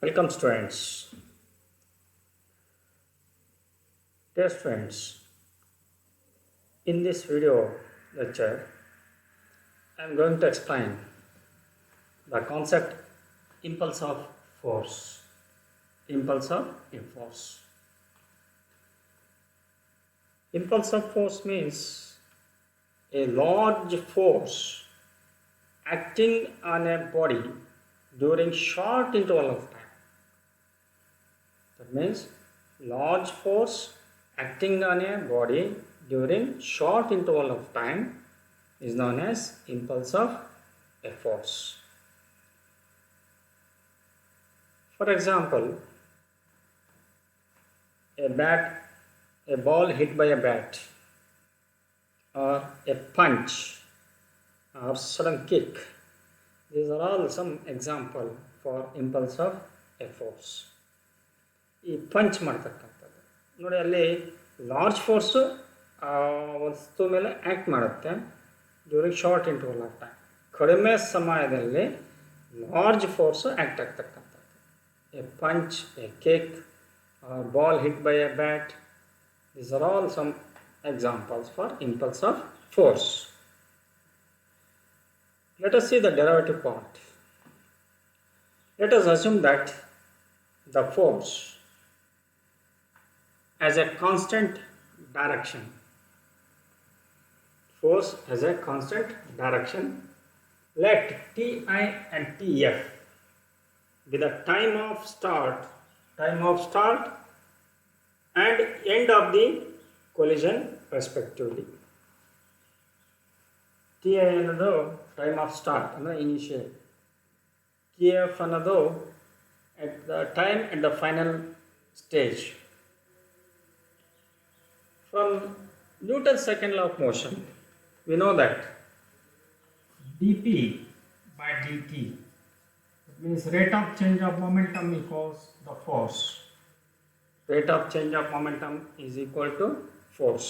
Welcome students. Dear students, in this video lecture, I am going to explain the concept impulse of force. Impulse of force. Impulse of force means a large force acting on a body during short interval of time. That means large force acting on a body during short interval of time is known as impulse of a force. For example, a ball hit by a bat, or a punch, or sudden kick. These are all some example for impulse of a force. ಈ punch ಮಾಡ್ತಕ್ಕಂಥದ್ದು ನೋಡಿ, ಅಲ್ಲಿ large force ವಸ್ತು ಮೇಲೆ act ಮಾಡುತ್ತೆ during short interval of time. ಕಡಿಮೆ ಸಮಯದಲ್ಲಿ large force act ಆಗ್ತಕ್ಕಂಥದ್ದು. A punch, a kick, ball hit by a bat, these are all some examples for impulse of force. Let us see the derivative part. Let us assume that the force has a constant direction. Force has a constant direction. Let Ti and Tf be the time of start and end of the collision respectively. Ti ಅನ್ನೋದು time of start ಅಂದರೆ initial, Tf ಅನ್ನೋದು at the final stage. From Newton's second law of motion, we know that dp by dt, it means rate of change of momentum equals the force. Rate of change of momentum is equal to force.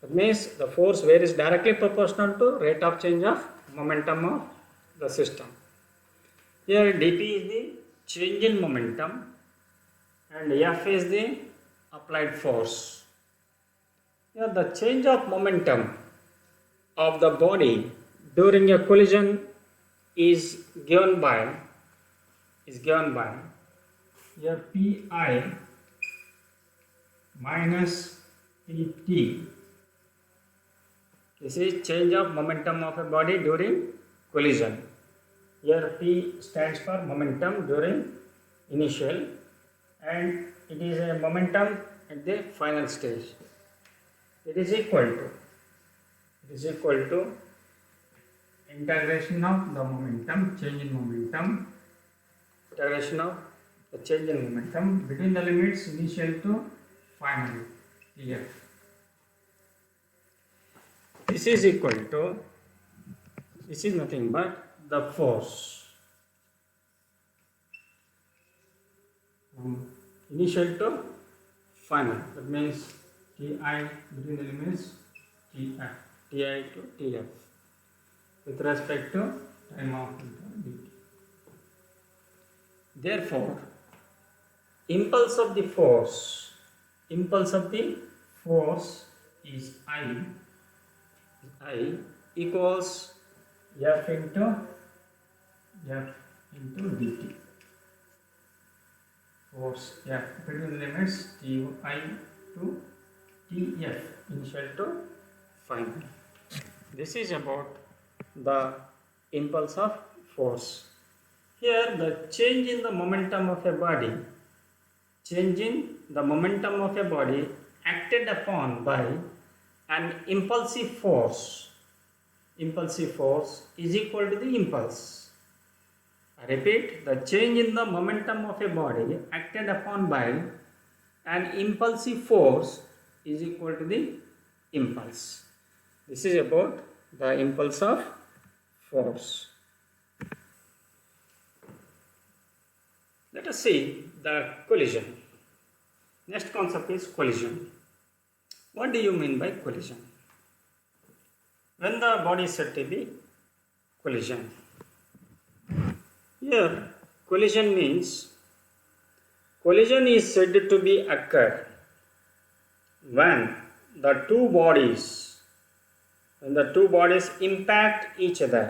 That means the force varies directly proportional to rate of change of momentum of the system. Here dp is the change in momentum and F is the applied force. Here the change of momentum of the body during a collision is given by here Pi minus Pt. This is change of momentum of a body during collision. Here P stands for momentum during initial and it is a momentum at the final stage. It is equal to integration of the momentum, change in momentum, integration of the change in momentum between the limits initial to final Tf. This is equal to, this is nothing but the force from initial to final. That means Ti between the limits Ti to Tf with respect to time of dt. Therefore, impulse of the force is I equals F into dt. Force F between the limits Ti to Tf, initial to final. This is about the impulse of force. Here the change in the momentum of a body, acted upon by an impulsive force is equal to the impulse. I repeat, the change in the momentum of a body acted upon by an impulsive force is equal to the impulse. This is about the impulse of force. Let us see the collision. Next concept is collision. What do you mean by collision? When the body is said to be collision. Here, collision means collision is said to be occur when the two bodies impact each other.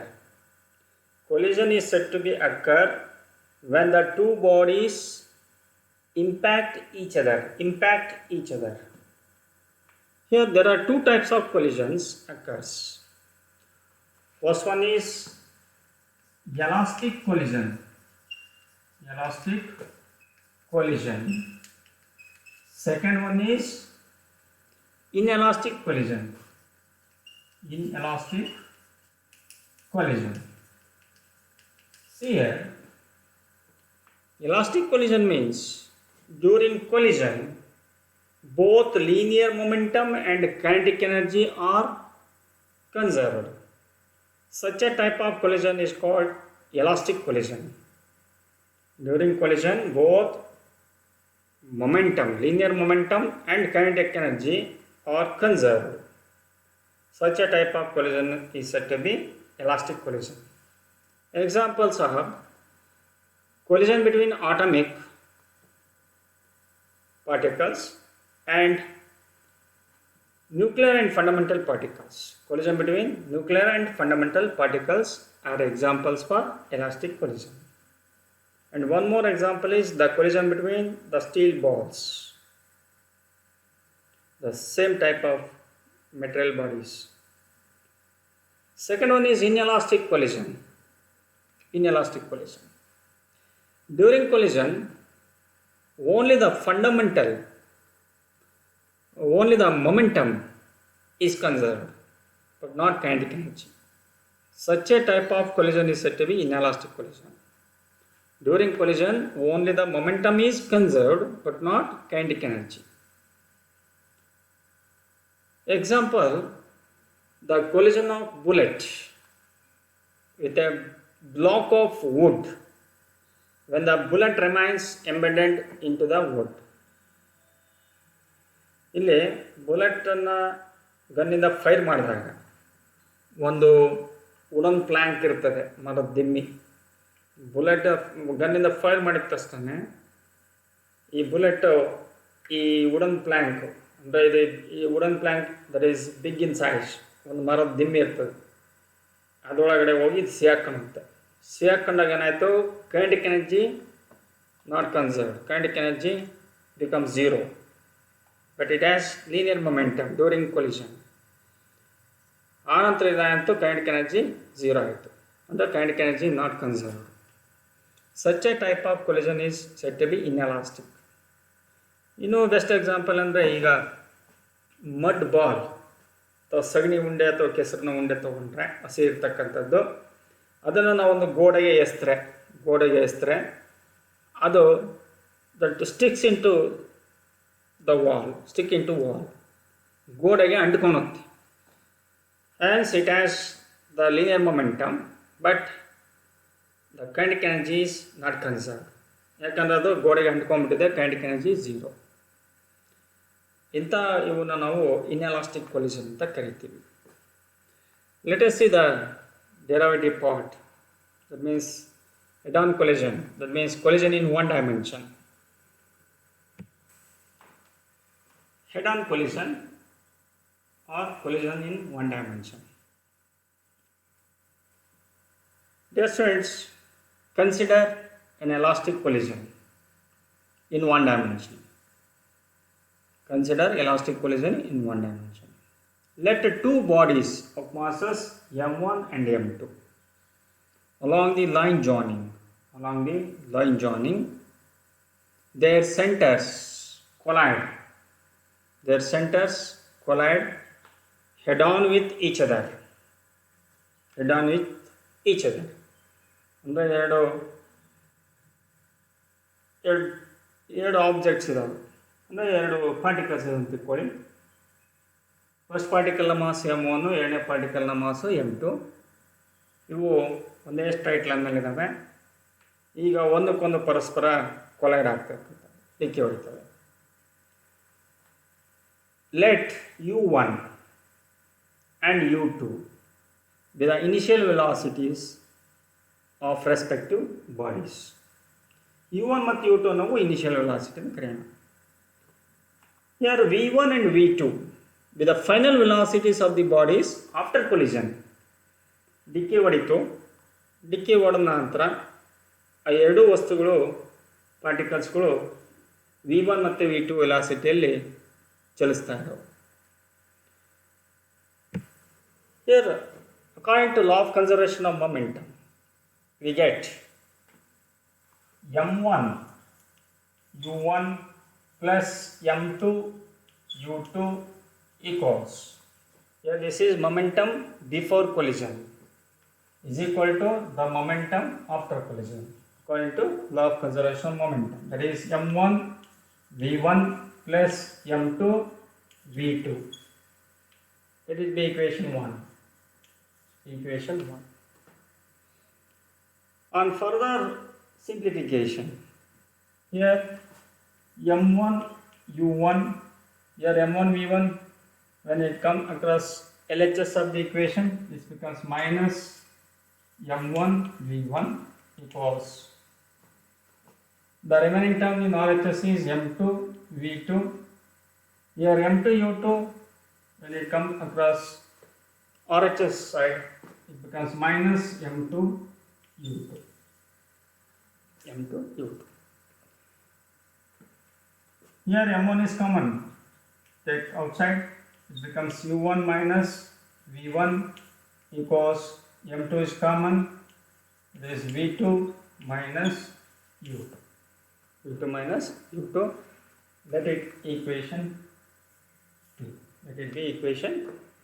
Collision is said to be occur when the two bodies impact each other. Here there are two types of collisions occurs. First one is elastic collision. Second one is inelastic collision. See here, elastic collision means during collision both linear momentum and kinetic energy are conserved. Such a type of collision is called elastic collision. During collision both linear momentum and kinetic energy are conserved. Such a type of collision is said to be elastic collision. Examples are collision between atomic particles and nuclear and fundamental particles. Collision between nuclear and fundamental particles are examples for elastic collision. And one more example is the collision between the steel balls, the same type of material bodies. Second one is inelastic collision. During collision, only the momentum is conserved, but not kinetic energy. Such a type of collision is said to be inelastic collision. During collision, only the momentum is conserved, but not kinetic energy. Example, the collision of bullet with a block of wood when the bullet remains embedded into the wood. ಇಲ್ಲಿ ಬುಲೆಟನ್ನು ಗನ್ನಿಂದ fire ಮಾಡಿದಾಗ ಒಂದು wooden Planck ಇರ್ತದೆ, ಮರದ ದಿಮ್ಮಿ. Bullet ಗನ್ನಿಂದ fire ಮಾಡಿದ ತಕ್ಷಣ ಈ bullet ಈ ವುಡನ್ ಪ್ಲ್ಯಾಂಕ್ ಅಂದರೆ ಈ wooden plank that is big in size, ಒಂದು ಮರದ ದಿಮ್ಮಿ ಇರ್ತದೆ, ಅದರೊಳಗಡೆ ಹೋಗಿ ಸಿಹಾಕೊಂಡಾಗ ಏನಾಯಿತು, kinetic energy not conserved, kinetic energy becomes zero, but it has linear momentum during collision. ಆನಂತರ ಇದಾಯಿತು ಕೈನೆಟಿಕ್ ಎನರ್ಜಿ ಝೀರೋ ಆಯಿತು, ಅಂದರೆ kinetic energy not conserved. Such a type of collision is said to be inelastic. ಇನ್ನೂ best example ಅಂದರೆ ಈಗ mud ball ಅಥವಾ ಸಗಣಿ ಉಂಡೆ ಅಥವಾ ಕೆಸರಿನ ಉಂಡೆ ತೊಗೊಂಡ್ರೆ ಹಸಿ ಇರ್ತಕ್ಕಂಥದ್ದು, ಅದನ್ನು ನಾವೊಂದು ಗೋಡೆಗೆ ಎಸ್ತರೆ ಅದು that sticks into the wall, ಗೋಡೆಗೆ ಅಂಟ್ಕೊಳುತ್ತೆ. Hence it has the linear momentum, but the kinetic energy is not conserved. ಯಾಕಂದರೆ ಅದು ಗೋಡೆಗೆ ಅಂಟ್ಕೊಂಡ್ಬಿಟ್ಟಿದೆ, ಕೈನೆಟಿಕ್ ಎನರ್ಜಿ ಝೀರೋ. ಇಂಥ ಇವನ್ನ ನಾವು ಇನ್ಎಲಾಸ್ಟಿಕ್ ಕೊಲಿಷನ್ ಅಂತ ಕರಿತೀವಿ. Let us see the derivative part, that means head-on collision, that means collision in one dimension. Head-on collision or collision in one dimension. Dear students, consider an elastic collision in one dimension. Let two bodies of masses m1 and m2 along the line joining, their centers collide head on with each other. ಅಂದರೆ ಎರಡು objects ಇದಾವೆ, ಅಂದರೆ ಎರಡು particles ಇದೆ ಅಂತ ತಿಳ್ಕೊಳ್ಳಿ. First ಪಾರ್ಟಿಕಲ್ನ mass m1, ಎರಡನೇ ಪಾರ್ಟಿಕಲ್ನ ಮಾಸು m2. ಇವು ಒಂದೇ ಸ್ಟ್ರೈಟ್ ಲೈನ್ ಮೇಲೆ ಇದ್ದಾವೆ. ಈಗ ಒಂದಕ್ಕೊಂದು ಪರಸ್ಪರ ಕೊಲೈಡ್ ಆಗ್ತಕ್ಕಂಥ ಡಿಕ್ಕಿ ಹೊಡಿತವೆ. Let u1 and u2 be the initial velocities of respective bodies. u1 ಮತ್ತು u2 ನಾವು ಇನಿಷಿಯಲ್ ವೆಲಾಸಿಟಿ ಅಂತ ಕರೆಯೋಣ. Here v1 and v2 with the final velocities of the bodies after collision. ಡಿಕ್ಕಿ ಹೊಡಿತು, ಡಿಕ್ಕಿ ಹೊಡೆದ ನಂತರ ಆ ಎರಡೂ ವಸ್ತುಗಳು ಪಾರ್ಟಿಕಲ್ಸ್ಗಳು v1 ಮತ್ತು v2 ವೆಲಾಸಿಟಿಯಲ್ಲಿ ಚಲಿಸ್ತಾ ಇದ್ದವು. Here, according to law of conservation of momentum, we get m1 u1 plus m2 u2 equals, here this is momentum before collision is equal to the momentum after collision according to law of conservation of momentum. That is m1 v1 plus m2 v2. That is the equation 1. Equation 1. On further simplification, here m1 u1, here m1 v1, when it comes across LHS of the equation, this becomes minus m1 v1 equals, the remaining term in RHS is m2 v2. Here m2 u2, when it comes across RHS side, it becomes minus m2 u2. m2 u2. Here m1 is common, take outside, it becomes u1 minus v1 equals m2 is common, this v2 minus u2. u2 minus u2, that is equation 2. That is the equation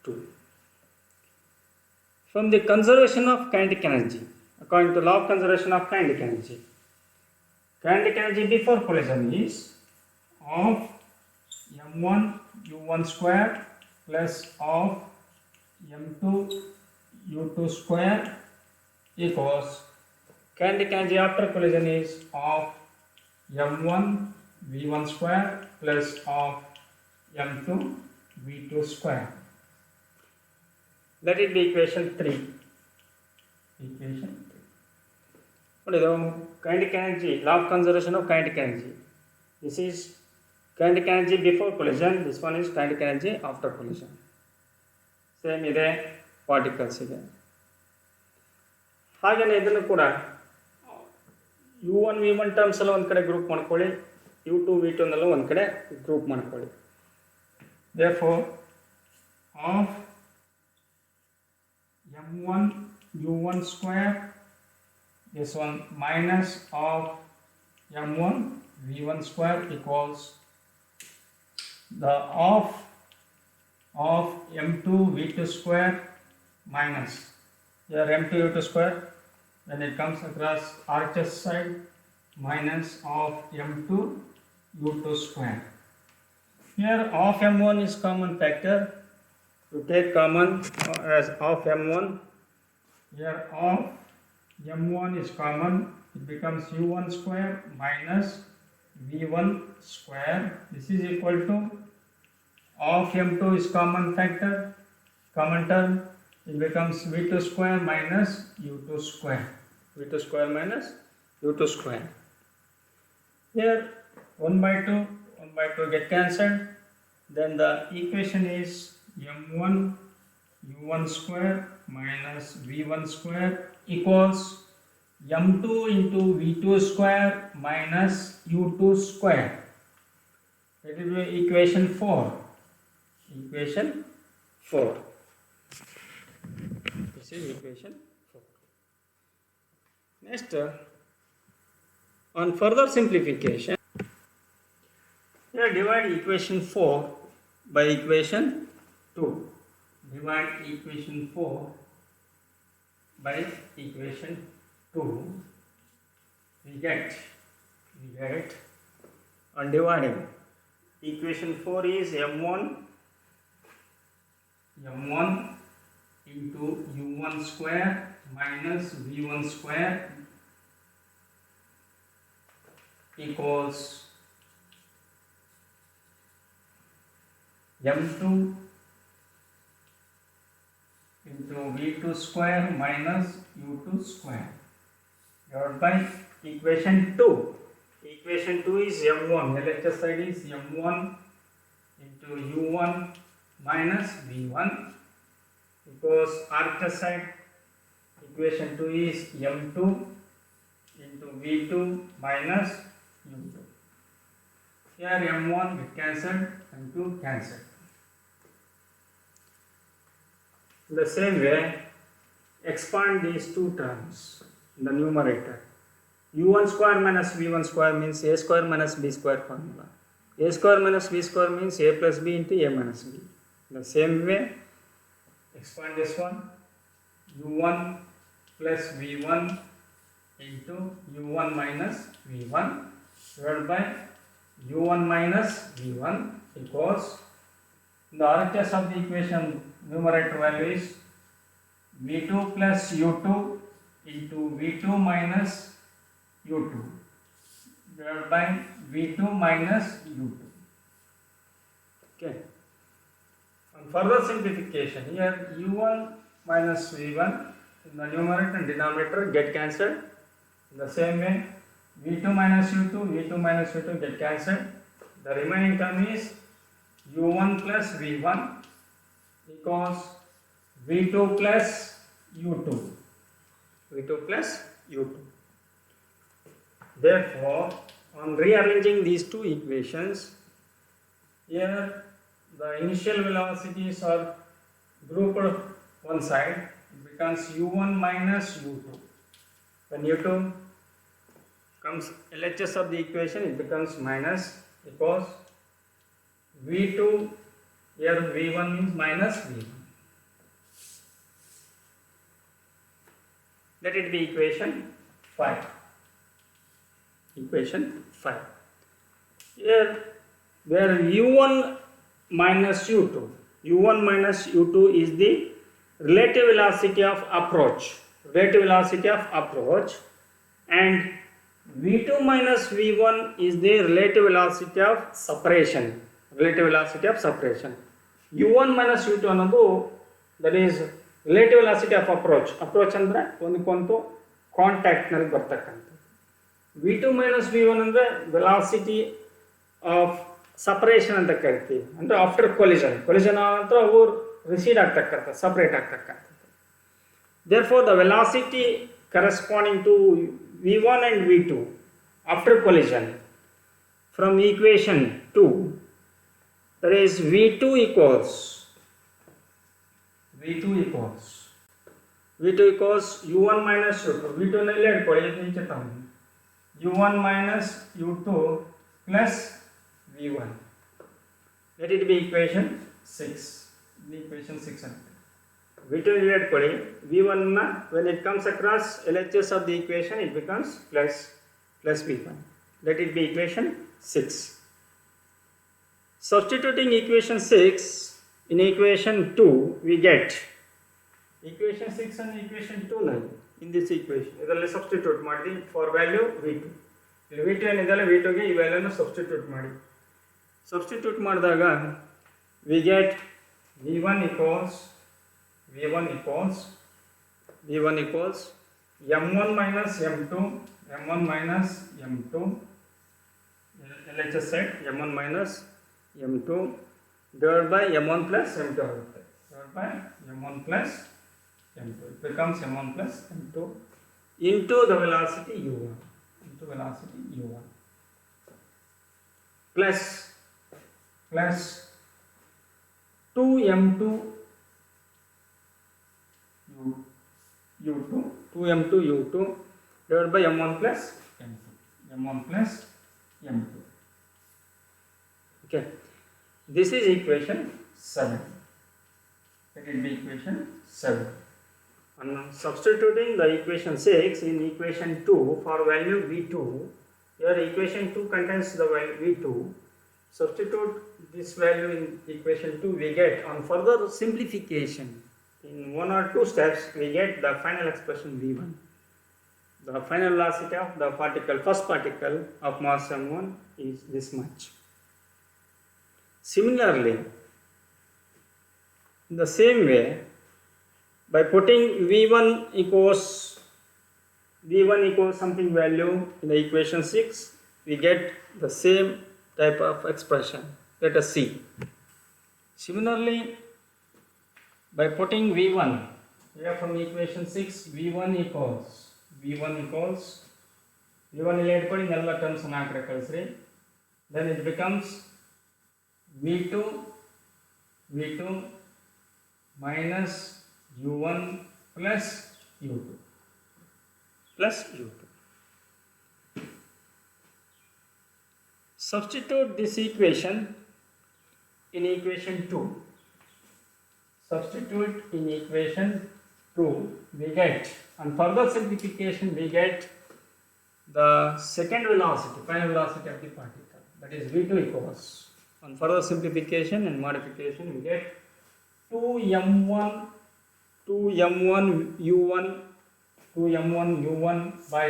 2. From the conservation of kinetic energy, according to law of conservation of kinetic energy before collision is of m1 u1 square plus of m2 u2 square equals, kinetic energy after collision is of m1 v1 square plus of m2 v2 square. That is the equation 3. Equation 3. What is the kinetic energy? Law of conservation of kinetic energy. This is kinetic energy before collision. This one is kinetic energy after collision. Same ಇದೆ particles ಇದೆ. ಹಾಗೆಯೇ ಇದನ್ನು ಕೂಡ u1 v1 terms ಎಲ್ಲ ಒಂದು ಕಡೆ group ಮಾಡ್ಕೊಳ್ಳಿ, u2 v2 ನೆಲ್ಲ ಒಂದು ಕಡೆ ಗ್ರೂಪ್ ಮಾಡ್ಕೊಳ್ಳಿ. Therefore, of m1 u1 square, this one minus of m1 v1 square equals the of m2 v2 square minus, here m2 u2 square, when it comes across RHS side, minus of m2 u2 square. Here of m1 is common factor, to take common as of m1, here of m1 is common, it becomes u1 square minus v1 square. This is equal to of m2 is common factor, common term, it becomes v2 square minus u2 square. v2 square minus u2 square. Here 1 by 2 get cancelled. Then the equation is m1 u1 square minus v1 square equals m2 into v2 square minus u2 square. That is equation 4. Equation 4. This is equation 4. Next, on further simplification, here divide equation 4 by equation 2. Divide equation 4 by equation 2. We get on dividing, equation 4 is m1 into u1 square minus v1 square equals m2 into v2 square minus u2 square divided by equation 2. equation 2 is m1, LHS side is m1 into u1 minus v1 because RHS side equation 2 is m2 into v2 minus u2. Here m1 get cancelled, m2 cancelled. In the same way, expand these two terms in the numerator. u1 square minus v1 square means a square minus b square formula. A square minus b square means a plus b into a minus b. In the same way, expand this one, u1 plus v1 into u1 minus v1 divided by u1 minus v1 because the RHS of the equation numerator value is v2 plus u2 into v2 minus u2 divided by v2 minus u2. Okay. On further simplification, here u1 minus v1 in the numerator and denominator get cancelled. In the same way, v2 minus u2 get cancelled. The remaining term is u1 plus v1 because v2 plus u2. Therefore, on rearranging these two equations, here the initial velocities are grouped one side, it becomes u1 minus u2. When u2 comes LHS of the equation, it becomes minus because v2 here v1 means minus v1. Let it be equation 5. Here where u1 minus u2 is the relative velocity of approach, and v2 minus v1 is the relative velocity of separation. u1 minus u2 ಅನ್ನೋದು that is relative velocity of approach ಅಂದ್ರೆ ಒಂದಕ್ಕೊಂದು contact ನಲ್ಲಿ ಬರ್ತಕ್ಕಂಥದ್ದು. v2 minus v1 ಅಂದ್ರೆ velocity of separation ಅಂತ ಕರಿತೀವಿ. ಅಂದ್ರೆ after collision ನಂತರ ಅವು ರಿಸೀಡ್ ಆಗ್ತಕ್ಕಂಥದ್ದು, ಸಪರೇಟ್ ಆಗ್ತಕ್ಕಂಥದ್ದು. Therefore the velocity corresponding to v1 and v2 after collision from equation 2, that is v2 equals u1 minus u2. v2 ನಲ್ಲಿ ಇಟ್ಕೊಳ್ಳಿ, ಈಚೆ ತಗೊಂಡು u1 minus u2 plus v1. Let it be equation 6. Equation 6 ante v2 ನಲ್ಲಿ ಇಟ್ಕೊಳ್ಳಿ, v1 ನ when it comes across LHS of the equation it becomes plus v1. Let it be equation 6. Substituting equation 6 in equation 2 we get equation 6 and equation 2 ನಲ್ಲಿ in this equation ಇದರಲ್ಲಿ substitute ಮಾಡಿ for value v2. ಇಲ್ಲಿ v2 ಏನಿದೆಯಲ್ಲ v2 ಗೆ ಈ ವ್ಯಾಲ್ಯೂನ substitute ಮಾಡಿದಾಗ we get v1 equals m1 minus m2 LHS side m1 minus m2 divided by m1 plus m2 ಆಗುತ್ತೆ. It becomes m1 plus m2 into the velocity u1 plus 2m2 u2 divided by m1 plus m2. Okay, this is equation 7. Let it be equation 7. And substituting the equation 6 in equation 2 for value v2, here equation 2 contains the value v2. Substitute this value in equation 2, we get on further simplification in one or two steps we get the final expression v1. The final velocity of the first particle of mass m1 is this much. Similarly, in the same way, by putting v1 equals something value in the equation 6, we get the same type of expression. Let us see. Similarly, by putting V1 here from equation 6, V1 equals V1 ಇಲ್ಲಿ ಇಟ್ಕೊಳ್ಳಿ ಎಲ್ಲ terms ಅನ್ನು ಹಾಕಿ ಕಳಿಸ್ರಿ. Then it becomes V2 minus U1 plus U2 Substitute this equation in equation 2. Substitute in equation 2, we get, on further simplification, we get the second velocity, final velocity of the particle, that is V2 equals, on further simplification and modification, we get 2m1 u1 by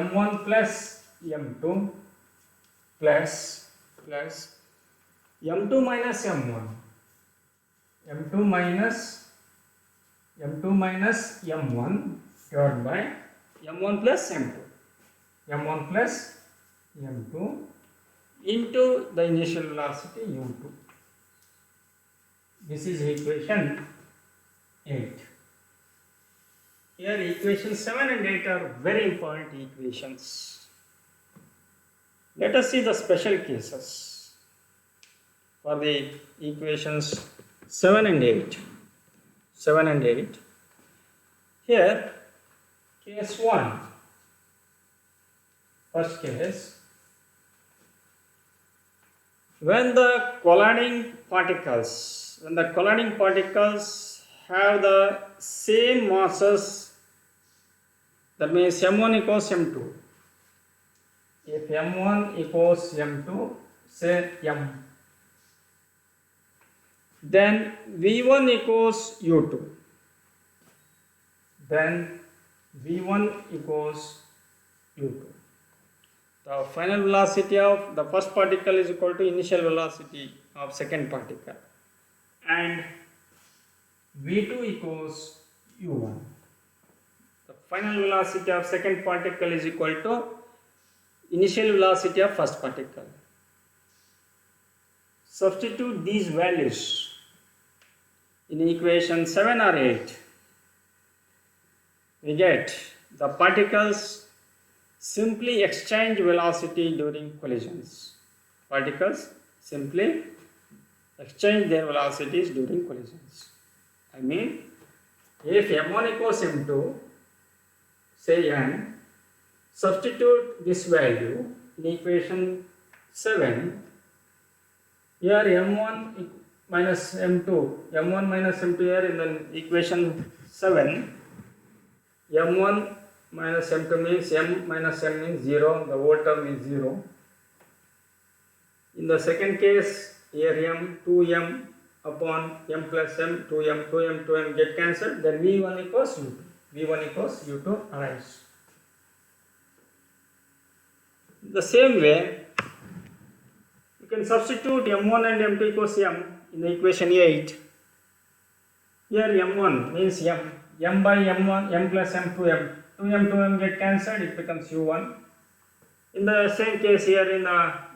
m1 plus m2 plus m2 minus m1 divided by m1 plus m2 into the initial velocity u2. This is equation 8. Here equations 7 and 8 are very important equations. Let us see the special cases for the equations 7 and 8. Here, case 1, first case, when the colliding particles have the same masses, that means m1 equals m2. If m1 equals m2, say m, then v1 equals u2. The final velocity of the first particle is equal to initial velocity of second particle, and v2 equals u1. The final velocity of second particle is equal to initial velocity of first particle. Substitute these values in equation 7 or 8. We get the particles simply exchange velocity during collisions. Particles simply exchange their velocities during collisions. I mean, if m1 equals m2, say n, substitute this value in equation 7. Here m1 minus m2 here in the equation 7, m1 minus m2 means m minus m means 0, the whole term is 0. In the second case, here m, 2m upon m plus m, 2m get cancelled, then v1 equals u2 arise. The same way, you can substitute m1 and m2 equals m in the equation 8. Here m1 means m by m1, m plus m, 2m get cancelled, it becomes u1. In the same case here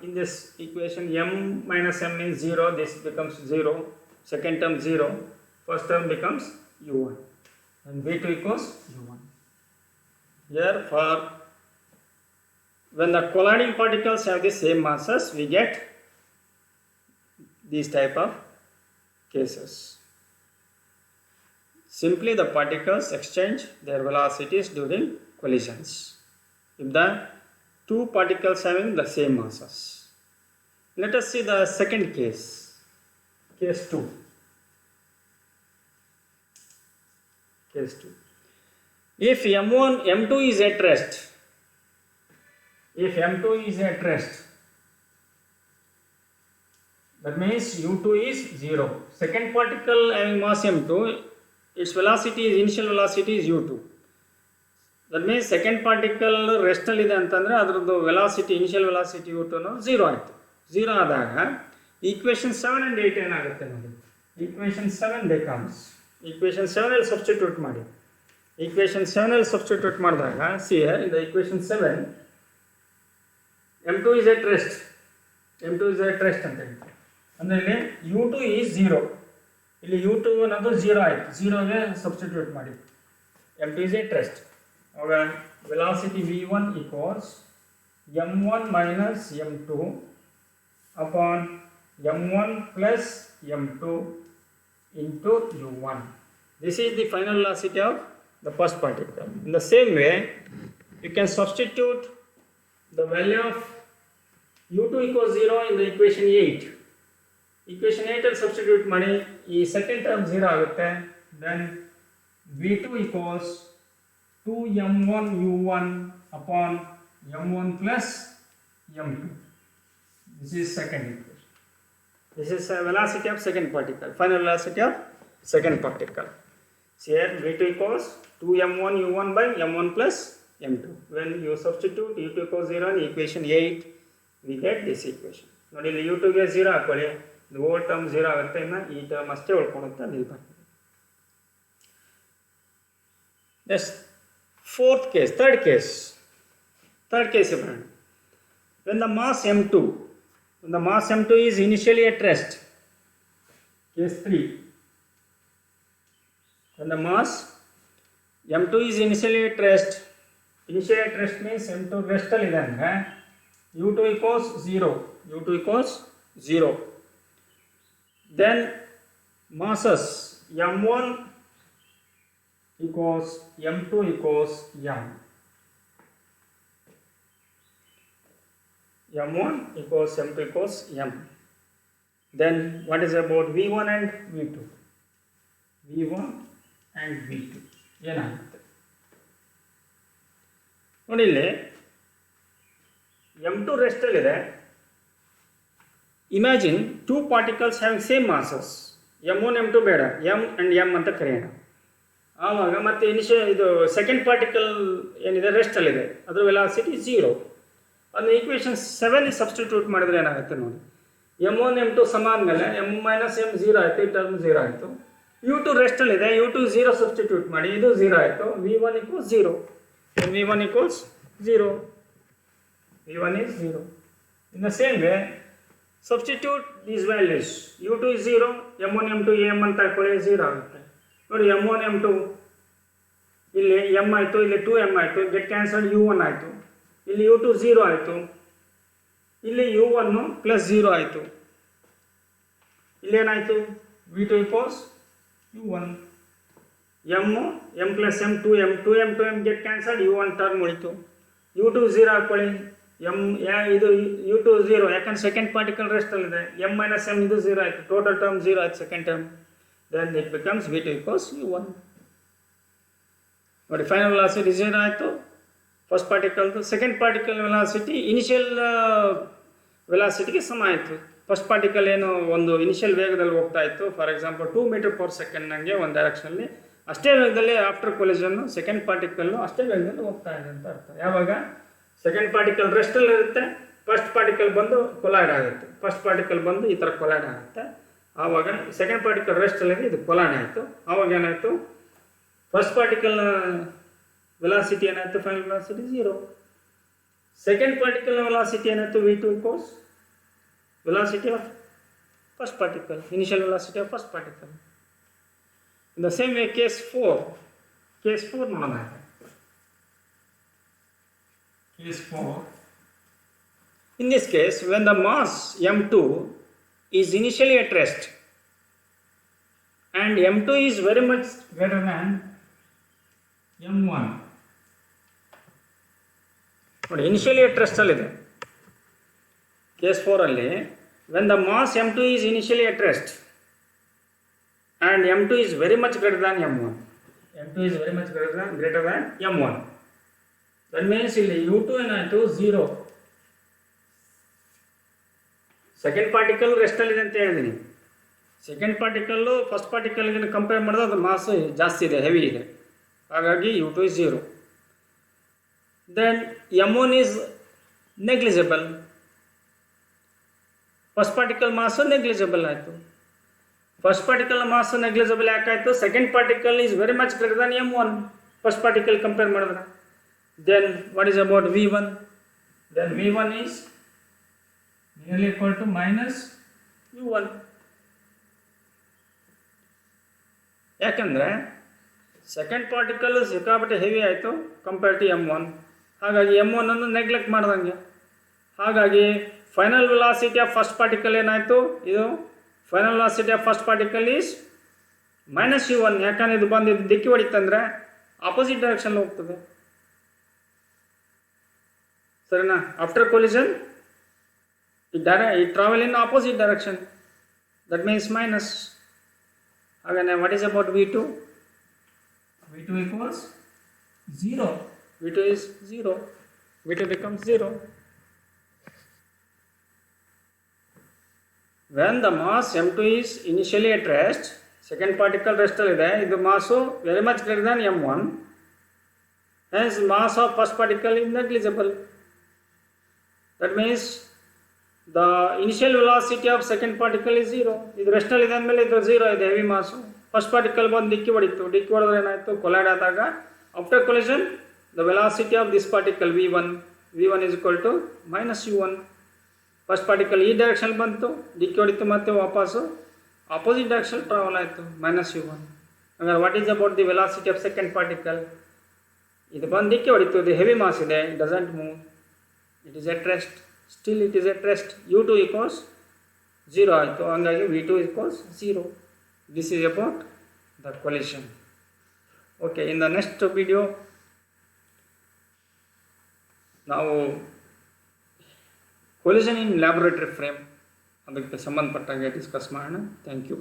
in this equation, m minus m means 0, this becomes 0, second term 0, first term becomes u1, and v2 equals u1. Here, for when the colliding particles have the same masses, we get these type of cases. Simply the particles exchange their velocities during collisions. If the two particles having the same masses. Let us see the second case, case 2. If m2 is at rest, that means u2 is 0. Second particle having mass m2, its velocity is, initial velocity is u2. That means second particle rest ಅಲ್ಲಿ ಇದೆ ಅಂತಂದ್ರೆ ಅದರದ್ದು velocity, initial velocity u2 0 ಆಯಿತು. 0 ಆದಾಗ equation 7 and 8 ಏನಾಗುತ್ತೆ ನೋಡಿ. Equation 7 becomes, equation 7 ಅಲ್ಲಿ substitute ಮಾಡಿ. ಈಕ್ವೇಷನ್ 7 ಅಲ್ಲಿ ಸಬ್ಸ್ಟಿಟ್ಯೂಟ್ ಮಾಡಿದಾಗ C in the equation 7, m2 is at rest, m2 is at rest ಅಂತ ಹೇಳ್ತೀವಿ. ಅಂದರೆ ಇಲ್ಲಿ u2 is 0, ಇಲ್ಲಿ u2 ಅನ್ನೋದು 0 ಆಯಿತು, 0ಗೆ ಸಬ್ಸ್ಟಿಟ್ಯೂಟ್ ಮಾಡಿ m2 is at rest. ಆವಾಗ velocity v1 equals m1 minus m2 upon m1 plus m2 into u1. This is the final velocity of the first particle. In the same way, you can substitute the value of u2 equals 0 in the equation 8. Equation 8 ಅಲ್ಲಿ substitute ಮಾಡಿ ಈ second term 0 ಆಗುತ್ತೆ. Then v2 equals 2m1 u1 upon m1 plus m2. This is second equation. This is a velocity of second particle, final velocity of second particle. So here v2 equals 2m1 u1 by m1 plus m2. When you substitute u2 equals 0 in equation 8, we get this equation. ನೋಡಿ ಇಲ್ಲಿ u2 ಗೆ 0 ಹಾಕೊಳ್ಳಿ, the whole term 0 ಆಗುತ್ತೆ, ಇನ್ನು ಈ term ಅಷ್ಟೇ ಉಳ್ಕೊಳ್ಳುತ್ತೆ ಅಲ್ಲಿ ಬರ್ತದೆ. Next, third case ಬರೋಣ. When the mass m2 is initially at rest, case 3. When the mass m2 is initially at rest means m2 rest ಅಲ್ಲಿ ಇದೆ ಅಂದರೆ u2 equals 0. Then masses m1 equals m2 equals m. m1 equals m2 equals m. Then what is about v1 and v2? ಏನಾಗುತ್ತೆ ನೋಡಿ, ಇಲ್ಲಿ m2 rest ಅಲ್ಲಿದೆ. Imagine 2 particles having same masses, m1 m2 ಬೇಡ, m and m ಅಂತ ಕರೆಯೋಣ. ಆವಾಗ ಮತ್ತೆ ಇದು ಸೆಕೆಂಡ್ ಪಾರ್ಟಿಕಲ್ ಏನಿದೆ ರೆಸ್ಟ್ ಅಲ್ಲಿದೆ, ಅದರ ವೆಲಾಸಿಟಿ 0. ಅದನ್ನ ಈಕ್ವೇಷನ್ 7 ಸಬ್ಸ್ಟಿಟ್ಯೂಟ್ ಮಾಡಿದ್ರೆ ಏನಾಗುತ್ತೆ ನೋಡಿ, m1 m2 ಸಮಾನ ಮೇಲೆ m ಮೈನಸ್ m 0 ಆಯಿತು, ಈ ಟರ್ಮ್ 0 ಆಯಿತು. u2 ರೆಸ್ಟ್ ಅಲ್ಲಿದೆ, u2 0 ಸಬ್ಸ್ಟಿಟ್ಯೂಟ್ ಮಾಡಿ, ಇದು 0 ಆಯಿತು. v1 equals 0. v1 equals 0. v1 is 0. In the same way, substitute these values. u2 is 0, m1 m2 m ಅಂತ ಹಾಕೊಳ್ಳಿ, 0 ಆಗುತ್ತೆ. ನೋಡಿ m1 m2 ಇಲ್ಲಿ m ಆಯಿತು, ಇಲ್ಲಿ 2m ಆಯಿತು, ಗೆಟ್ ಕ್ಯಾನ್ಸಲ್ಡ್ u1 ಆಯಿತು. ಇಲ್ಲಿ u2 0 ಆಯಿತು, ಇಲ್ಲಿ u1 ಪ್ಲಸ್ 0 ಆಯಿತು. ಇಲ್ಲೇನಾಯಿತು, v2 equals u1. m plus m 2m get cancelled, u1 term ಉಳಿತು. u2 0 ಹಾಕೊಳ್ಳಿ, ಇದು u2 0 ಯಾಕಂದ್ರೆ ಸೆಕೆಂಡ್ ಪಾರ್ಟಿಕಲ್ ರೆಸ್ಟ್ ಅಲ್ಲಿದೆ, m ಮೈನಸ್ m ಇದು 0 ಆಯಿತು, ಟೋಟಲ್ ಟರ್ಮ್ 0 ಆಯಿತು second term. Then it becomes v2 equals u1. ನೋಡಿ ಫೈನಲ್ ವೆಲಾಸಿಟಿ 0 ಆಯಿತು ಫಸ್ಟ್ ಪಾರ್ಟಿಕಲ್ದು. ಸೆಕೆಂಡ್ ಪಾರ್ಟಿಕಲ್ ವೆಲಾಸಿಟಿ ಇನಿಷಿಯಲ್ ವೆಲಾಸಿಟಿಗೆ ಸಮ ಆಯಿತು. ಫಸ್ಟ್ ಪಾರ್ಟಿಕಲ್ ಏನು ಒಂದು ಇನಿಷಿಯಲ್ ವೇಗದಲ್ಲಿ ಹೋಗ್ತಾ ಇತ್ತು, for example 2 metre per second ನನಗೆ ಒಂದು ಡೈರೆಕ್ಷನಲ್ಲಿ, ಅಷ್ಟೇ ವೇಗದಲ್ಲಿ ಆಫ್ಟರ್ ಕೊಲಿಷನ್ನು ಸೆಕೆಂಡ್ ಪಾರ್ಟಿಕಲ್ಲು ಅಷ್ಟೇ ವೇಗದಲ್ಲಿ ಹೋಗ್ತಾ ಇದೆ ಅಂತ ಅರ್ಥ. ಯಾವಾಗ ಸೆಕೆಂಡ್ ಪಾರ್ಟಿಕಲ್ ರೆಸ್ಟಲ್ಲಿ ಇರುತ್ತೆ, ಫಸ್ಟ್ ಪಾರ್ಟಿಕಲ್ ಬಂದು ಕೊಲೈಡ್ ಆಗುತ್ತೆ, ಫಸ್ಟ್ ಪಾರ್ಟಿಕಲ್ ಬಂದು ಈ ಥರ ಕೊಲೈಡ್ ಆಗುತ್ತೆ. ಆವಾಗ ಸೆಕೆಂಡ್ ಪಾರ್ಟಿಕಲ್ ರೆಸ್ಟಲ್ಲಿ ಇದು ಕೊಲೈಡ್ ಆಯಿತು. ಆವಾಗ ಏನಾಯಿತು, ಫಸ್ಟ್ ಪಾರ್ಟಿಕಲ್ನ ವೆಲಾಸಿಟಿ ಏನಾಯಿತು, ಫೈನಲ್ ವೆಲಾಸಿಟಿ 0. ಸೆಕೆಂಡ್ ಪಾರ್ಟಿಕಲ್ನ ವೆಲಾಸಿಟಿ ಏನಾಯಿತು, v2 equals velocity of first particle, initial velocity of first particle. In the same way, case 4 ನೋಡೋಣ. Case 4. In this case, when the mass m2 is initially at rest and m2 is very much greater than m1. ನೋಡಿ initially at rest ಅಲ್ಲಿದೆ. Case 4 ಅಲ್ಲಿ when the mass m2 is initially at rest and m2 is very much greater than m1, m2 is very much greater than m1, that means ಇಲ್ಲಿ u2 ಏನಾಯಿತು 0. Second particle rest ಅಲ್ಲಿದೆ ಅಂತ ಹೇಳಿದ್ದೀನಿ. Second particle first ಪಾರ್ಟಿಕಲ್ಗೆ compare ಮಾಡಿದ್ರೆ ಅದು mass ಜಾಸ್ತಿ ಇದೆ, heavy ಇದೆ, ಹಾಗಾಗಿ u2 is 0. Then m1 is negligible. First particle mass negligible ಆಯಿತು. ಫಸ್ಟ್ ಪಾರ್ಟಿಕಲ್ ಮಾಸು ನೆಗ್ಲಿಜಿಬಲ್ ಯಾಕಾಯಿತು, second particle is very much greater than m1, first particle compare ಮಾಡಿದ್ರೆ. Then what is about v1? Then v1 is L equal to minus u1. ಯಾಕೆಂದರೆ second particle ಸಿಕ್ಕಾಪಟ್ಟೆ heavy ಆಯಿತು compare to m1. ಹಾಗಾಗಿ m1 ಅನ್ನು neglect ಮಾಡ್ದಂಗೆ. ಹಾಗಾಗಿ final velocity of first particle ಏನಾಯಿತು, ಇದು final velocity of first particle is minus u1. ಯಾಕಂದರೆ ಇದು ಬಂದು ಇದು ದಿಕ್ಕಿ ಹೊಡಿತಂದರೆ ಆಪೋಸಿಟ್ ಡೈರೆಕ್ಷನ್ ಹೋಗ್ತದೆ, ಸರಿನಾ? After collision it travel in opposite direction, that means minus. Again, what is about v2? v2 equals 0. v2 is 0. v2 becomes 0. When the mass m2 is initially at rest, second particle rest alide, idu mass very much greater than m1, hence mass of first particle is negligible. That means the initial velocity of second particle is 0. ಇದು ರೆಸ್ಟಲ್ಲಿ ಇದೆ ಅಂದಮೇಲೆ ಇದು 0 ಇದೆ heavy ಮಾಸು. First particle ಬಂದು ದಿಕ್ಕಿ ಹೊಡಿತು, ದಿಕ್ಕಿ ಹೊಡೆದ್ರೆ ಏನಾಯಿತು, collide ಆದಾಗ after collision the velocity of this particle v1 is equal to minus u1. First particle ಈ ಡೈರೆಕ್ಷನ್ ಬಂತು, ದಿಕ್ಕಿ ಹೊಡಿತು, ಮತ್ತೆ ವಾಪಸ್ಸು ಆಪೋಸಿಟ್ ಡೈರೆಕ್ಷನ್ ಟ್ರಾವೆಲ್ ಆಯಿತು, minus u1. ಹಾಗಾದ್ರೆ what is about the velocity of second particle? ಇದು ಬಂದು ದಿಕ್ಕಿ ಹೊಡಿತು, ಇದು ಹೆವಿ ಮಾಸ್ ಇದೆ, it doesn't move, it is at rest. Still it is at rest. u2 equals 0 ಆಯಿತು, ಹಂಗಾಗಿ v2 equals 0. This is about the collision. Okay, in the next video ನಾವು collision in laboratory frame ಅದಕ್ಕೆ ಸಂಬಂಧಪಟ್ಟಾಗೆ discuss ಮಾಡೋಣ. Thank you.